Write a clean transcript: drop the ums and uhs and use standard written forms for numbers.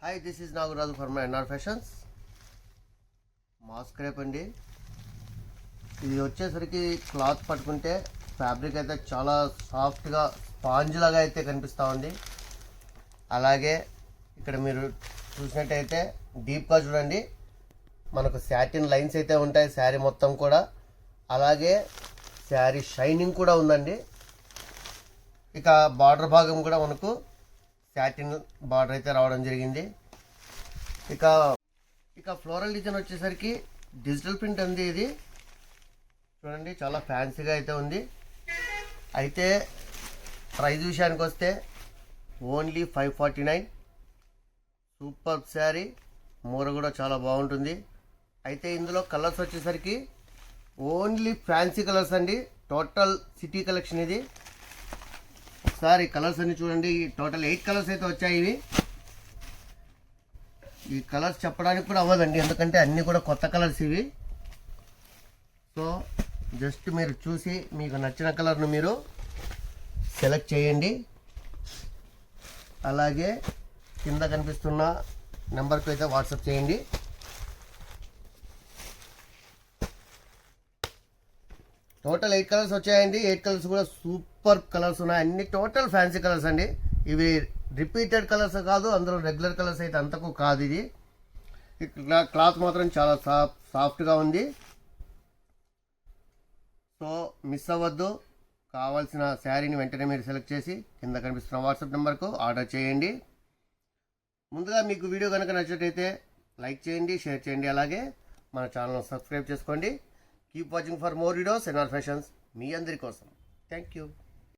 Hi, this is Nagaraju for my NR fashions. Mask crepe అండి. ఇది వచ్చేసరికి క్లాత్ పట్టుకుంటే ఫ్యాబ్రిక్ అయితే చాలా సాఫ్ట్గా స్పాంజ్ లాగా అయితే కనిపిస్తూ ఉంది. అలాగే ఇక్కడ మీరు చూసినట్టయితే డీప్గా చూడండి, మనకు శాటిన్ లైన్స్ అయితే ఉంటాయి శారీ మొత్తం కూడా. అలాగే శారీ షైనింగ్ కూడా ఉందండి. ఇక బార్డర్ భాగం కూడా మనకు శాటిన్ బార్డర్ అయితే రావడం జరిగింది. ఇక ఫ్లోరల్ డిజైన్ వచ్చేసరికి డిజిటల్ ప్రింట్ ఉంది. ఇది చూడండి, చాలా ఫ్యాన్సీగా అయితే ఉంది. అయితే ప్రైస్ విషయానికి వస్తే ఓన్లీ 549. సూపర్ శారీ, మూర కూడా చాలా బాగుంటుంది. అయితే ఇందులో కలర్స్ వచ్చేసరికి ఓన్లీ ఫ్యాన్సీ కలర్స్ అండి. టోటల్ సిటీ కలెక్షన్ ఇది. ఒకసారి కలర్స్ అన్ని చూడండి. టోటల్ 8 కలర్స్ అయితే వచ్చాయి. ఇవి ఈ కలర్స్ చెప్పడానికి కూడా అవ్వదండి, ఎందుకంటే అన్నీ కూడా కొత్త కలర్స్ ఇవి. సో జస్ట్ మీరు చూసి మీకు నచ్చిన కలర్ను మీరు సెలెక్ట్ చేయండి. అలాగే కింద కనిపిస్తున్న నెంబర్కి అయితే వాట్సాప్ చేయండి. టోటల్ 8 కలర్స్ వచ్చాయండి. 8 కలర్స్ కూడా సూపర్ కలర్స్ ఉన్నాయి. అన్ని టోటల్ ఫ్యాన్సీ కలర్స్ అండి. ఇవి రిపీటెడ్ కలర్స్ కాదు, అందులో రెగ్యులర్ కలర్స్ అయితే అంతకు కాదు. ఇది క్లాత్ మాత్రం చాలా సాఫ్ట్గా ఉంది. సో మిస్ అవ్వద్దు. కావాల్సిన శారీని వెంటనే మీరు సెలెక్ట్ చేసి కింద కనిపిస్తున్న వాట్సాప్ నెంబర్కు ఆర్డర్ చేయండి. ముందుగా మీకు వీడియో కనుక నచ్చినట్టయితే లైక్ చేయండి, షేర్ చేయండి. అలాగే మన ఛానల్ సబ్స్క్రైబ్ చేసుకోండి. Keep watching for more videos NR fashions, మీ అందరి కోసం. Thank you.